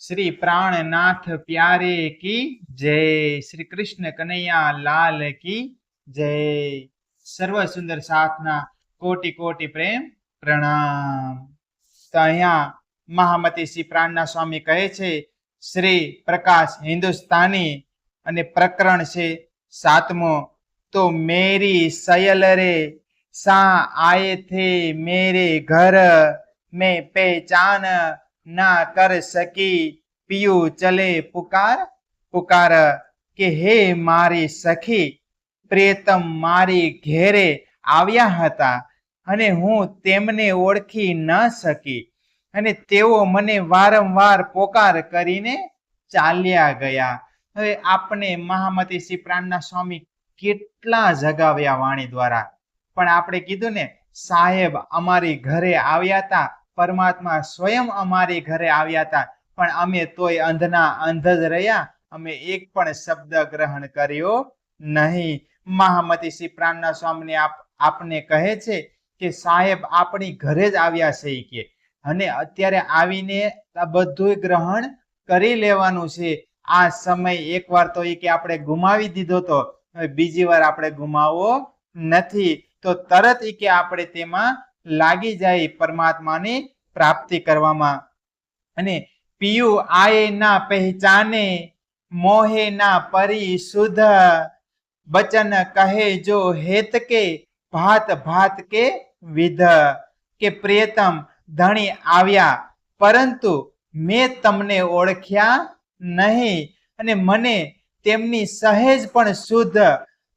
श्री प्राणनाथ प्यारे की जय। श्री कृष्ण कन्हैया लाल की जय। सर्व सुंदर साधना कोटि कोटि प्रेम प्रणाम। तो अहिया महामती श्री प्राणनाथ स्वामी कहे छे श्री प्रकाश हिंदुस्तानी अने प्रकरण छे 7मो। तो मेरी सयल रे सा आए थे मेरे घर, मैं पहचान ना कर सकी, पियू चले पुकार पुकार। के हे मारी सखी प्रियतम मारी घेरे આવ્યા હતા અને હું તેમને ઓળખી ન સકી અને તેઓ મને વારંવાર પોકાર કરીને ચાલ્યા ગયા। હવે આપણે મહામતી શ્રી પ્રાણનાથ સ્વામી કેટલા જગાવ્યા વાણી દ્વારા, પણ આપણે કીધું ને સાહેબ અમારી ઘરે આવ્યા હતા, પરમાત્मा स्वयं अमारी घरे आव्या था, पण अमे तोय अंधना अंध ज रह्या, अमे एक पण शब्द ग्रहण कर्यो नहीं। महामती श्री प्राणनाथ स्वामी आपने कहे छे कि साहेब आपणी घरे ज आव्या छे के अने अत्यारे आवीने आ बधुंय ग्रहण करी लेवानुं छे। आ समय एक वार तो के आपणे गुमावी दीधो तो बीजी वार आपणे गुमावो नथी, तो तरत के आपणे तेमां लागी जाए परमात्मा ने प्राप्ति करवामा। अने पियू आए ना पहचाने मोहे ना परी सुध, बचन कहे जो हेत के भात भात के विध। के प्रियतम धणी आव्या परंतु मैं तमने ओळख्या नहीं अने मने तेमनी सहेज पण शुद्ध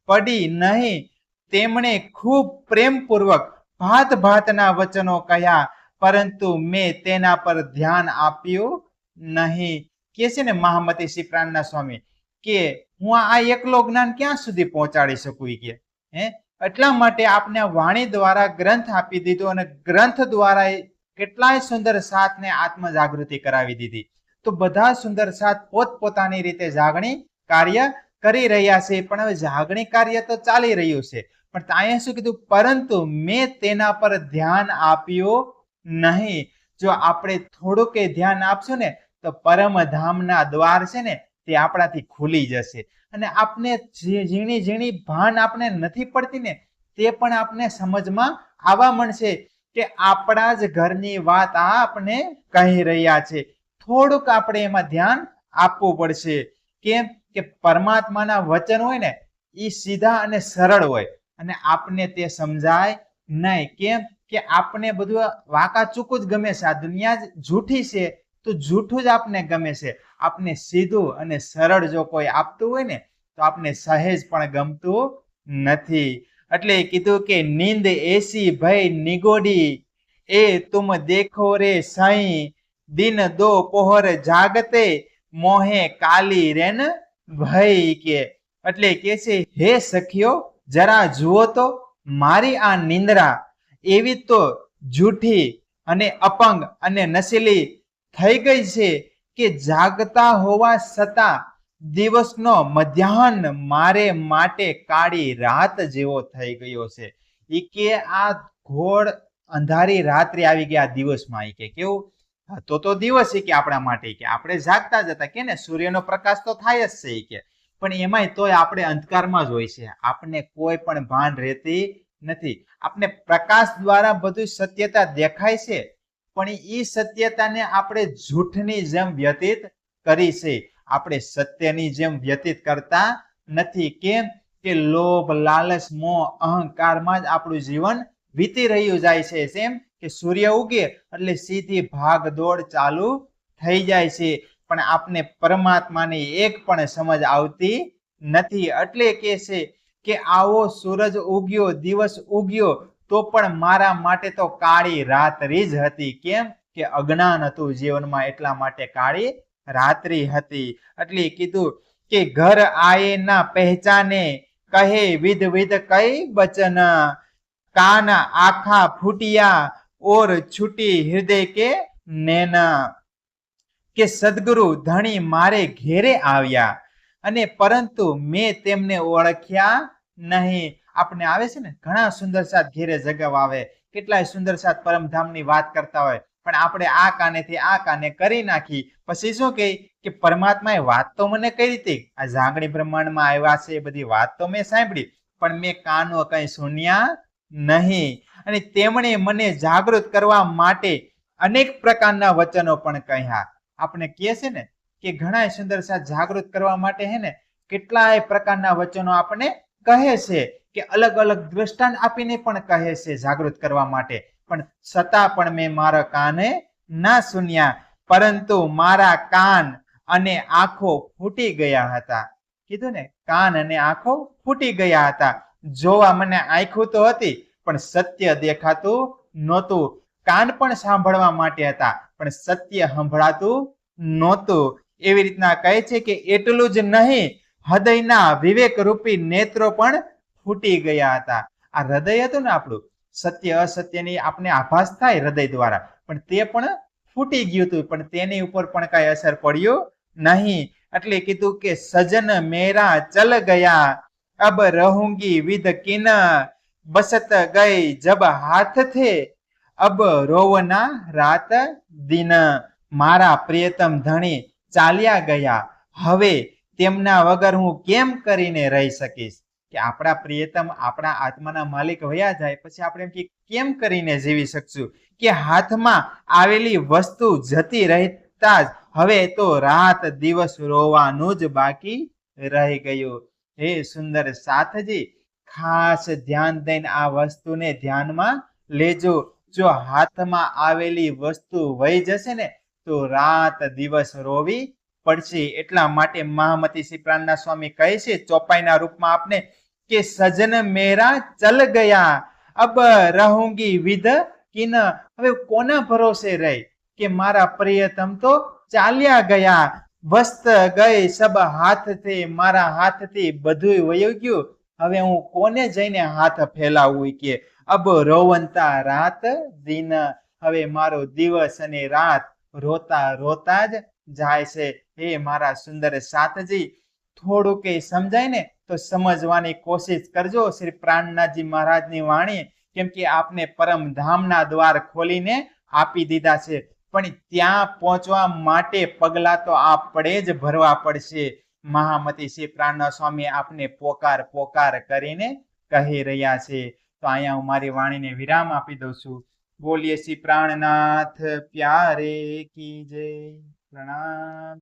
पड़ी नहीं। तेमणे खूब प्रेमपूर्वक भात भातना वचनो कह्या परंतु मैं तेना पर ध्यान आप्यो नहीं। के छे ने महामती श्री प्राणनाथ स्वामी के हूँ आ एकलो ज्ञान क्या सुधी पहोंचाड़ी सकूं के हे एटला माटे आपने वाणी द्वारा ग्रंथ आपी दीधो अने ग्रंथ द्वारा केटलाय सुंदर साथ ने आत्म जागृति करावी दीधी। तो बधा सुंदर साथ पोतपोतानी रीते जागणी कार्य करी रह्या छे, पण हवे जागणी कार्य तो चाली रह्युं छे, पण तांए शुं कीधुं परंतु मैं तेना पर ध्यान आप्यो नहीं। जो आपणे थोड़ुं के ध्यान आपशुं ने तो परम धामना द्वार छे ने ते आपणाथी खुली जशे अने आपने झीणी झीणी भान आपने नथी पड़ती ने ते पण आपने समजमां आवा मळशे के आपणा ज घरनी वात आपने कही रह्या छे। थोड़ुंक आपणे एमां ध्यान आपवुं पड़शे। केम के परमात्माना वचन होय ने ई सीधा अने सरळ होय अने आपने ते समजाय नहीं। केम के आपने बधुं वाका चूकू ज गमे छे, आ दुनिया झूठी छे तो झूठું જ आपने गमे छे। आपने सीधું અને સરળ जो कोई आपतुं होय ने तो आपने सहेज पण गमतुं नथी। એટલે કીધું કે નીંદ એસી ભય નિગોડી એ तुम देखो रे साईं, दिन दो पोहर जागते मोहे काली रेन भय के। એટલે કે છે હે સખીઓ जरा जुओ तो मारी आ निंद्रा एवी तो झूठी अने अपंग अने नशीली थई गई छे के जागता होवा छतां दिवसनो मध्याह्न मारे माटे काળી रात जेवो थई गयो छे। ई के आ घोर अंधारी रात्रि आवी गई आ दिवसमां। ई के केवुं तो दिवस के आपणा माटे के आपणे जागता जता के ने सूर्यनो प्रकाश तो थाय ज छे के, पण एमांय तोय आपणे अंधकारमां ज होय छे, आपने कोई पण भान रहेती नथी। आपने प्रकाश द्वारा बधुं सत्यता देखाय छे पण ई सत्यताने आपणे झूठनी जेम व्यतीत करी छे, आपणे सत्यनी जेम व्यतीत करता नथी। केम के लोभ लालच मोह अहंकारमां ज आपणुं जीवन वीती रह्युं जाय छे। जेम के सूर्य उगे એટલે सीधी भागदौड़ चालू थई जाय छे, पण आपने परमात्मानी एक पण समज आवती नथी। એટલે કે છે કે આવો સૂરજ ઉગ્યો દિવસ ઉગ્યો तो पण मारा माटे तो काળી रात्रि ज हती। केम के अज्ञान हतुं जीवनमां એટલા માટે काળી रात्रि हती। એટલે कीधुं के घर आए ना पहचाने कहे विध विध कई बचन, कान आखा फूटिया और छूटी हृदय के नैना। के सद्गुरु धणी मारे घेरे आव्या अने परंतु मैं तेमने ओळख्या नहीं। आपने आवे छे ने घणा सुंदर साथ घेरे जगाव आवे, કેટલાય સુંદર સાથ પરમધામની વાત કરતા હોય પણ આપણે આ કાનેથી આ કાને કરી નાખી. પછી શું કહે કે પરમાત્માએ વાત તો મને કરી હતી, આ જાગણી બ્રહ્માંડમાં આવ્યા છે એ બધી વાત તો મેં સાંભળી, પણ મેં કાનો કઈ સુન્યા નહીં. અને તેમણે મને જાગૃત કરવા માટે અનેક પ્રકારના વચનો પણ કહ્યા. આપણે કહે છે ને કે ઘણા સુંદર સાથ જાગૃત કરવા માટે હે ને કેટલાય પ્રકારના વચનો આપણે કહે છે, કે અલગ અલગ દ્રષ્ટાંત આપીને પણ કહે છે જાગૃત કરવા માટે, પણ છતાં પણ મેં મારા કાને ના સુન્યા, પરંતુ મારા કાન અને આંખો ફૂટી ગયા હતા. કીધું ને કાન અને આંખો ફૂટી ગયા હતા. જોવા મને આંખો તો હતી પણ સત્ય દેખાતું નહોતું. કાન પણ સાંભળવા માટે હતા પણ સત્ય સંભળાતું નહોતું. એવી રીતના કહે છે કે એટલું જ નહીં, હૃદયના વિવેક રૂપી નેત્રો પણ ફૂટી ગયા હતા. આ હૃદય હતું ને આપણું, સત્ય અસત્યની આપણે આભાસ થાય હૃદય દ્વારા, પણ તે પણ ફૂટી ગયું હતું, પણ તેની ઉપર પણ કઈ અસર પડ્યું નહીં. એટલે કીધું કે સજન મેરા ચલ ગયા, અબ રહુંગી વિદ કિન, બસત ગઈ જબ હાથ થે, અબ રોવના રાત દિન. મારા પ્રિયતમ ધણી ચાલ્યા ગયા, હવે તેમના વગર હું કેમ કરીને રહી શકીશ. કે આપણા પ્રિયતમ આપણા આત્માના માલિક વયા જાય પછી આપણે એમ કેમ કરીને જીવી શકશું. કે હાથમાં આવેલી વસ્તુ જતી રહેતા જ હવે તો રાત દિવસ રોવાનું જ બાકી રહી ગયું. હે સુંદર સાથજી, ખાસ ધ્યાન દઈને આ વસ્તુને ધ્યાનમાં લેજો. જો હાથમાં આવેલી વસ્તુ વહી જશે ને તો રાત દિવસ રોવી પડશે. એટલા માટે મહામતી શ્રી પ્રાણના સ્વામી કહે છે ચોપાઈના રૂપમાં આપને કે સજન મેરા ચલ ગયા, અબ રહુંગી વિદ કિન. હવે કોના ભરોસે રહી કે મારા પ્રિયતમ તો ચાલ્યા ગયા, વસ્ત ગઈ સબ હાથથી, મારા હાથથી બધું વયું ગયું, હવે હું કોને જઈને હાથ ફેલાવું. કે અબ રોવંતા રાત દિન, હવે મારો દિવસ અને રાત રોતા રોતા જ જાય છે. હે મારા સુંદર સાથજી, થોડું કઈ સમજાય ને તો સમજવાની કોશિશ કરજો શ્રી પ્રાણનાથજી મહારાજની વાણી, કેમ કે આપને પરમધામના દ્વાર ખોલીને આપી દીધા છે, પણ ત્યાં પહોંચવા માટે પગલા તો આપણે જ ભરવા પડશે. મહામતી શ્રી પ્રાણનાથ સ્વામી આપને પોકાર પોકાર કરીને કહી રહ્યા છે. તો અહીંયા હું મારી વાણીને વિરામ આપી દઉં છું. બોલીએ શ્રી પ્રાણનાથ પ્યારે કી જય. પ્રણામ.